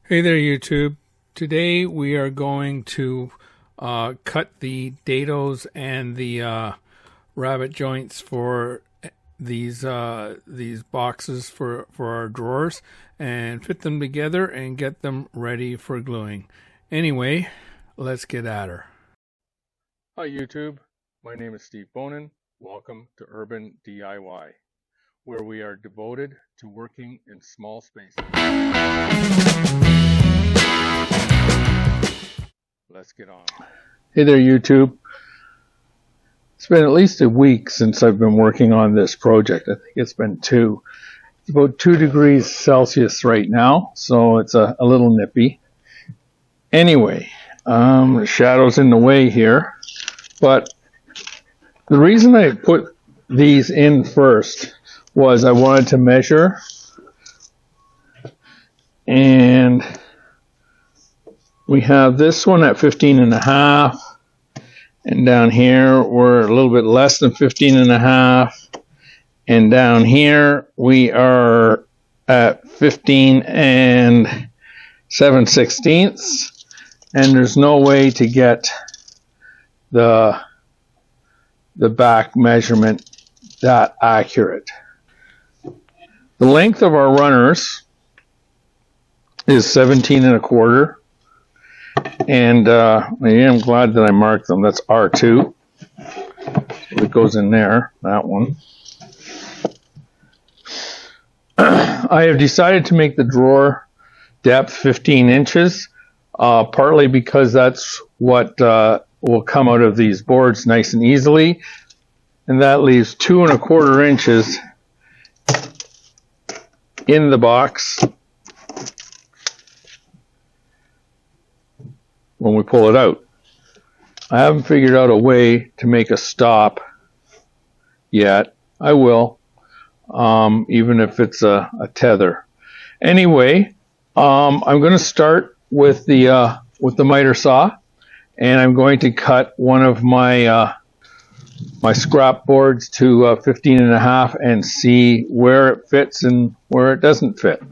Hey there, YouTube. Today we are going to cut the dados and the rabbet joints for these boxes for our drawers and fit them together and get them ready for gluing. Anyway, let's get at her. Hi YouTube, my name is Steve Bonin. Welcome to Urban DIY, where we are devoted to working in small spaces. Let's get on. Hey there YouTube. It's been at least a week since I've been working on this project. I think it's been two. It's about 2 degrees Celsius right now, so it's a little nippy. Anyway, the shadow's in the way here, but the reason I put these in first was I wanted to measure, and we have this one at 15.5, and down here we're a little bit less than 15.5, and down here we are at 15 and 7/16, and there's no way to get the back measurement that accurate. The length of our runners is 17.25. And I am glad that I marked them. That's R2. It goes in there, that one. I have decided to make the drawer depth 15 inches, partly because that's what will come out of these boards nice and easily. And that leaves 2.25 inches in the box when we pull it out. I haven't figured out a way to make a stop yet. I will, even if it's a tether. Anyway, I'm going to start with the miter saw, and I'm going to cut one of my my scrap boards to 15.5 and see where it fits and where it doesn't fit.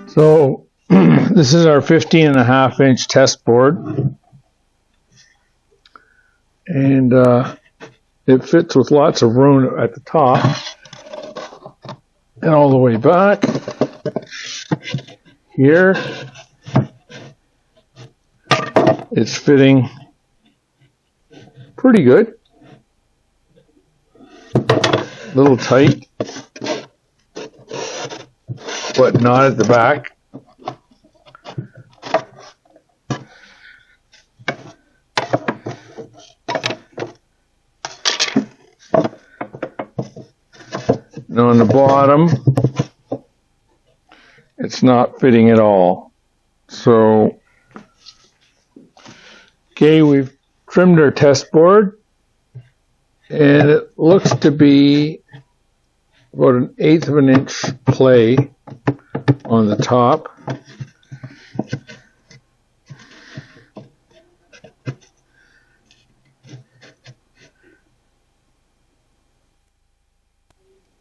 So this is our 15.5 inch test board, and it fits with lots of room at the top and all the way back. Here it's fitting pretty good, a little tight, but not at the back. And on the bottom, it's not fitting at all. So, okay, we've trimmed our test board, and it looks to be about 1/8 of an inch play on the top.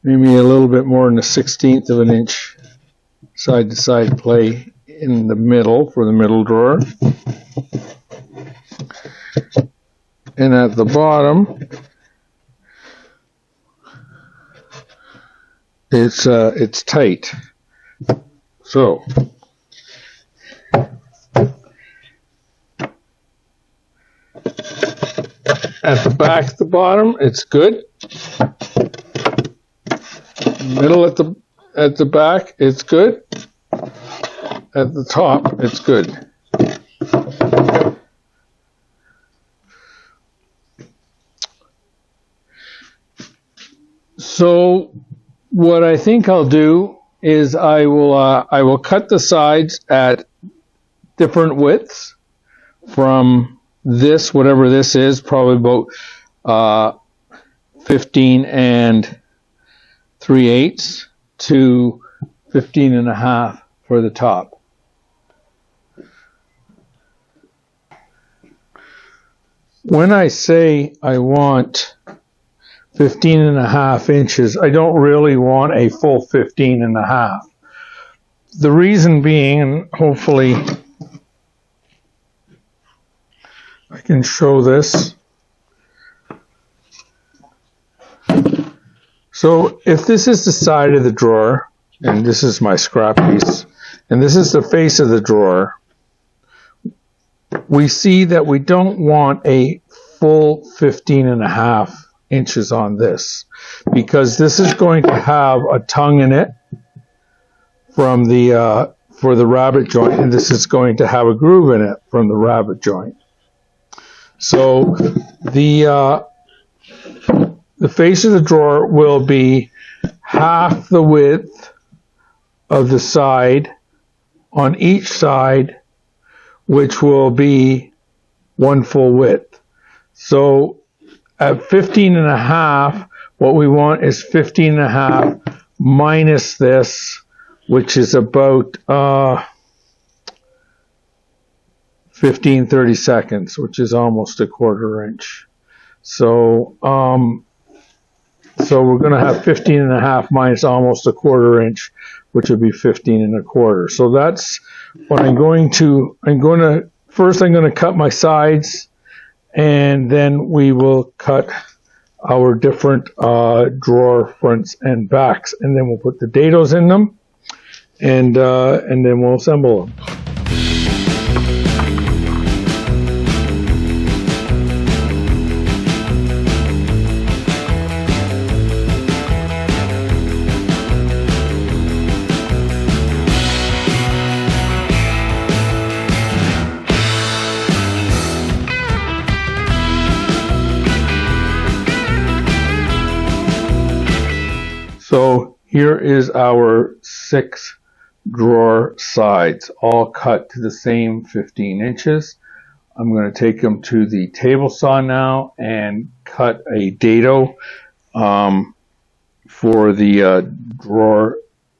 Maybe a little bit more than 1/16 of an inch side-to-side play in the middle for the middle drawer. And at the bottom, it's tight. So at the back, at the bottom, it's good. Middle at the back, it's good. At the top, it's good. So what I think I'll do is I will cut the sides at different widths from this, whatever this is, probably about 15 and 3/8 to 15.5 for the top. When I say I want 15.5 inches, I don't really want a full 15.5. The reason being, and hopefully I can show this. So if this is the side of the drawer, and this is my scrap piece, and this is the face of the drawer, we see that we don't want a full 15.5 inches on this, because this is going to have a tongue in it from the for the rabbet joint, and this is going to have a groove in it from the rabbet joint. So the face of the drawer will be half the width of the side on each side, which will be one full width. So at 15.5, what we want is 15.5 minus this, which is about 15/32, which is almost a 1/4 inch. So so we're going to have 15.5 minus almost a 1/4 inch, which would be 15.25. So that's what I'm going to first I'm going to cut my sides, and then we will cut our different drawer fronts and backs, and then we'll put the dados in them, and then we'll assemble them. So here is our 6 drawer sides, all cut to the same 15 inches. I'm going to take them to the table saw now and cut a dado for the drawer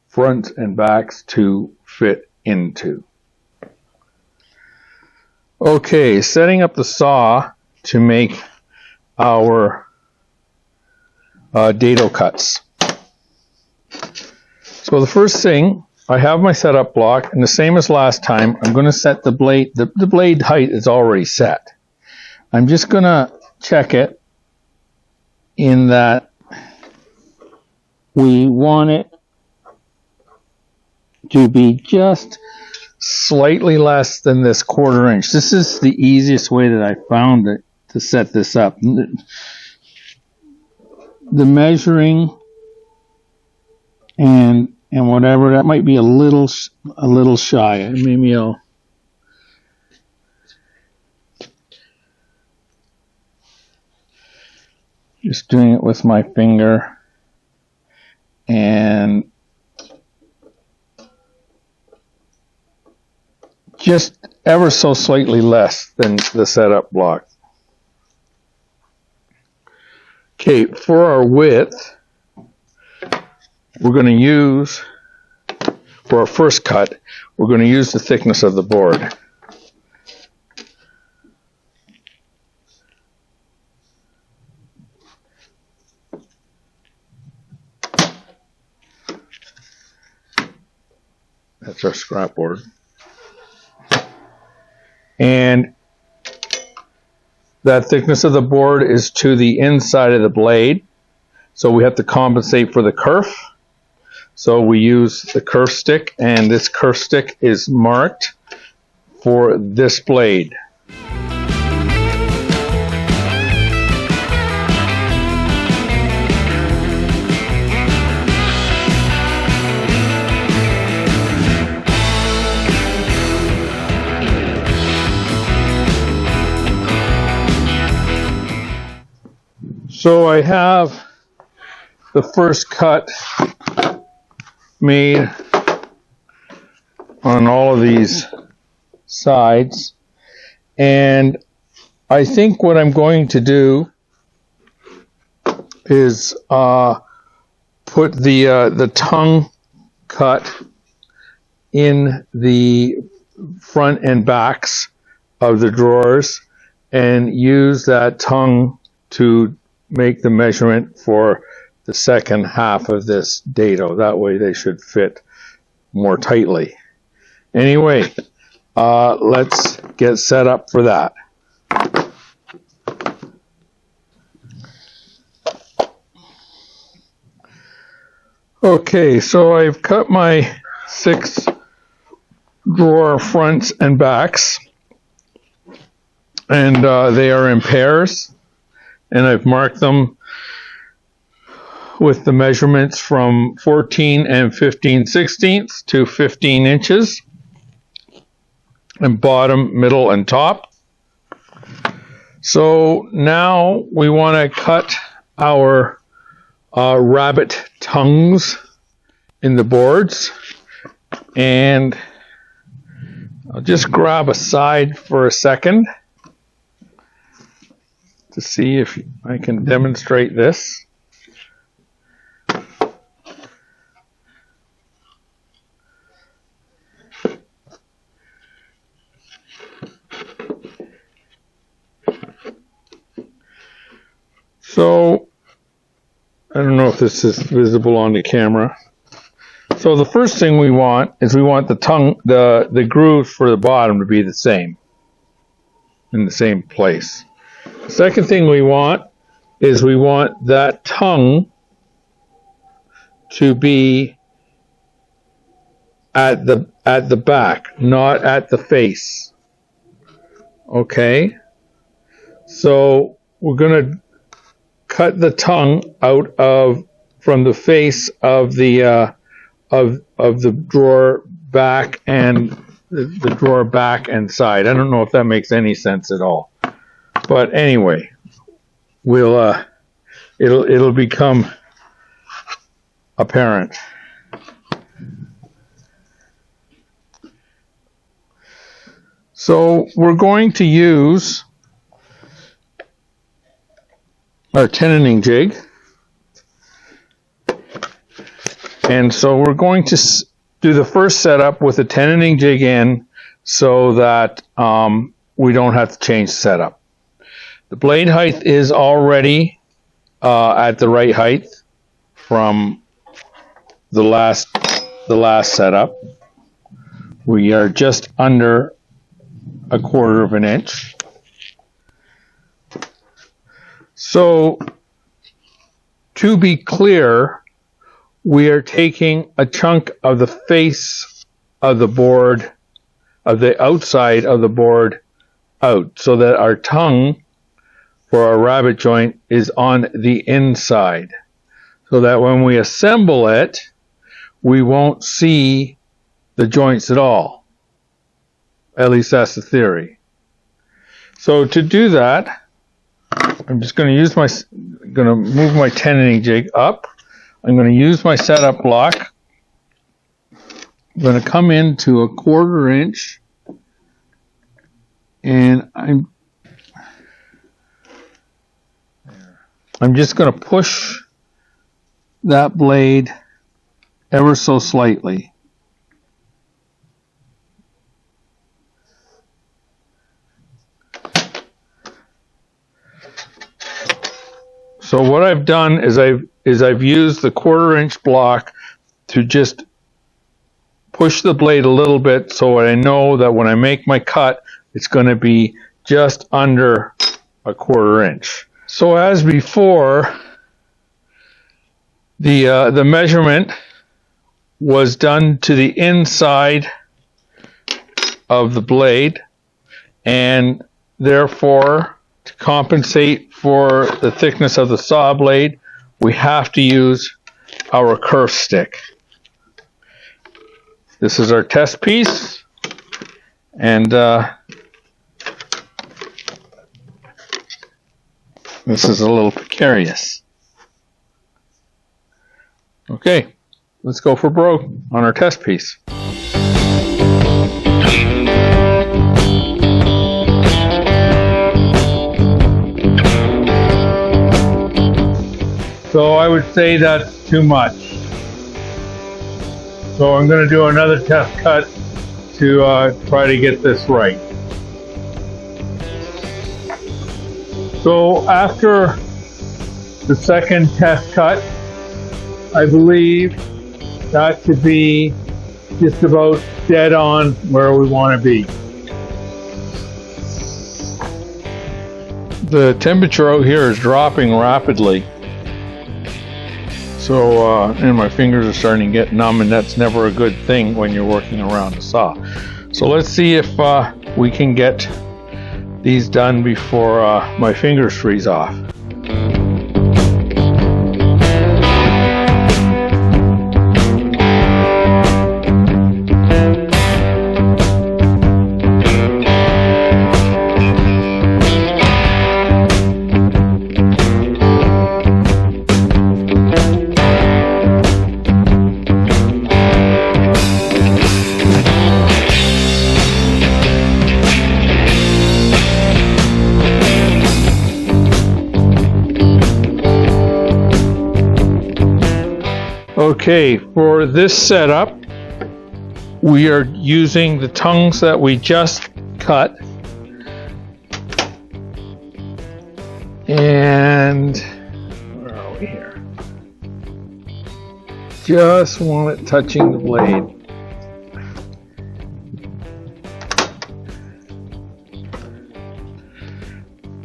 fronts and backs to fit into. Okay, setting up the saw to make our dado cuts. So the first thing, I have my setup block, and the same as last time, I'm going to set the blade. The blade height is already set. I'm just going to check it in that we want it to be just slightly less than this 1/4 inch. This is the easiest way that I found it to set this up. The measuring and whatever, that might be a little shy. Maybe I'll just doing it with my finger and just ever so slightly less than the setup block. Okay, for our width, we're going to use, for our first cut, we're going to use the thickness of the board. That's our scrap board. And that thickness of the board is to the inside of the blade, so we have to compensate for the kerf. So we use the kerf stick, and this kerf stick is marked for this blade. So I have the first cut made on all of these sides, and I think what I'm going to do is put the tongue cut in the front and backs of the drawers, and use that tongue to make the measurement for the second half of this dado. That way they should fit more tightly. Anyway, let's get set up for that. Okay, so I've cut my 6 drawer fronts and backs, and they are in pairs, and I've marked them with the measurements from 14 and 15/16 to 15 inches, and bottom, middle, and top. So now we want to cut our rabbet tongues in the boards, and I'll just grab a side for a second to see if I can demonstrate this. So I don't know if this is visible on the camera. So the first thing we want is we want the tongue, the grooves for the bottom to be the same, in the same place. The second thing we want is we want that tongue to be at the back, not at the face. Okay? So we're going to cut the tongue out from the face of the drawer back and the drawer back and side. I don't know if that makes any sense at all, but anyway, we'll it'll become apparent. So we're going to use our tenon jig, and so we're going to do the first setup with a tenon jig in, so that we don't have to change the setup. The blade height is already at the right height from the last setup. We are just under 1/4 inch. So, to be clear, we are taking a chunk of the face of the board, of the outside of the board out, so that our tongue for our rabbet joint is on the inside, so that when we assemble it, we won't see the joints at all. At least that's the theory. So to do that, I'm just going to move my tenon jig up. I'm going to use my setup block. I'm going to come into 1/4 inch, and I'm just going to push that blade ever so slightly. So what I've done is I've used the 1/4 inch block to just push the blade a little bit, so I know that when I make my cut, it's going to be just under 1/4 inch. So as before, the measurement was done to the inside of the blade, and therefore, to compensate for the thickness of the saw blade, we have to use our kerf stick. This is our test piece, and this is a little precarious. Okay, let's go for broke on our test piece. So I would say that's too much. So I'm going to do another test cut to try to get this right. So after the second test cut, I believe that should be just about dead on where we want to be. The temperature out here is dropping rapidly. So, and my fingers are starting to get numb, and that's never a good thing when you're working around a saw. So let's see if we can get these done before my fingers freeze off. Okay, for this setup, we are using the tongues that we just cut. And where are we here? Just want it touching the blade.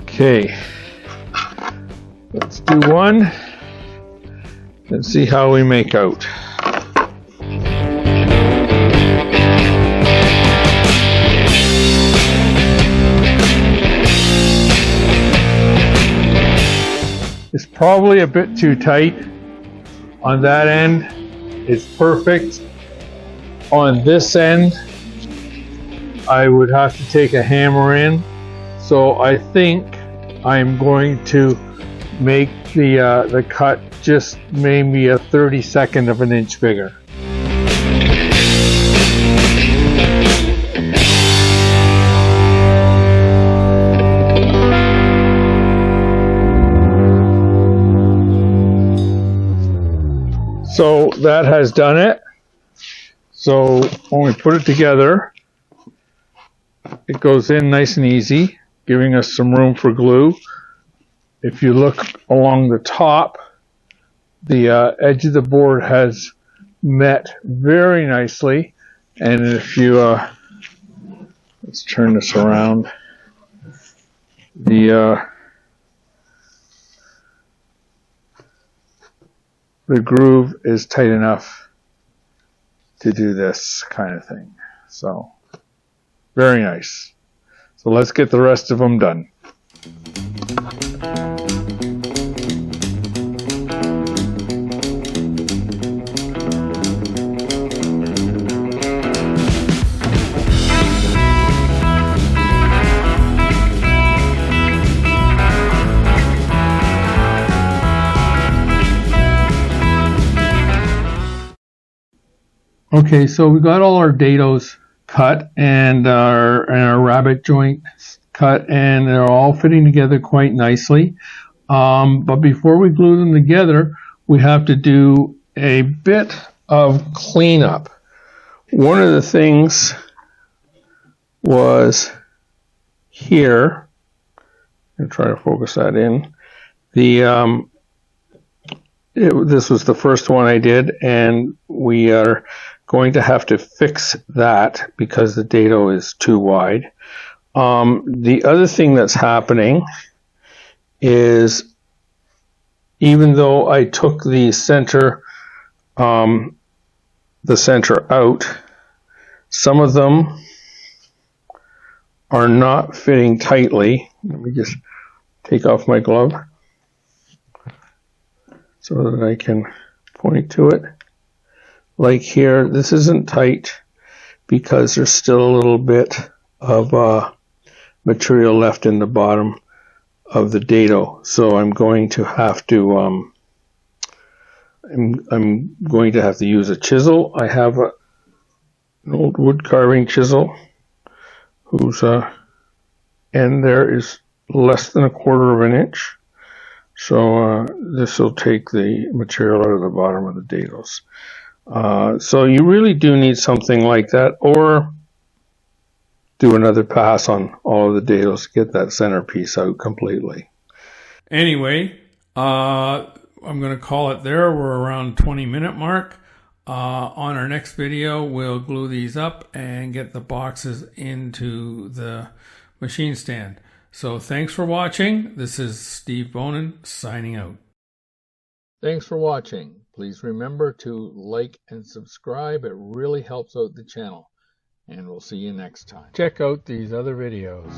Okay, let's do one. Let's see how we make out. It's probably a bit too tight on that end. It's perfect. On this end, I would have to take a hammer in. So I think I'm going to make the cut just maybe a 32nd of an inch bigger. So that has done it. So when we put it together, it goes in nice and easy, giving us some room for glue. If you look along the top, the edge of the board has met very nicely. And if you, let's turn this around, the groove is tight enough to do this kind of thing. So, very nice. So let's get the rest of them done. Okay, so we got all our dados cut and our rabbet joints cut, and they're all fitting together quite nicely. But before we glue them together, we have to do a bit of cleanup. One of the things was here. I'm trying to focus that in. This was the first one I did, and we are going to have to fix that because the dado is too wide. The other thing that's happening is, even though I took the center out, some of them are not fitting tightly. Let me just take off my glove so that I can point to it. Like here, this isn't tight because there's still a little bit of material left in the bottom of the dado. So I'm going to have to I'm going to have to use a chisel. I have an old wood carving chisel whose end there is less than 1/4 of an inch. So this will take the material out of the bottom of the dados. So you really do need something like that, or do another pass on all of the dados to get that centerpiece out completely. Anyway, I'm going to call it there. We're around 20-minute mark. On our next video, we'll glue these up and get the boxes into the machine stand. So thanks for watching. This is Steve Bonin signing out. Thanks for watching. Please remember to like and subscribe. It really helps out the channel. And we'll see you next time. Check out these other videos.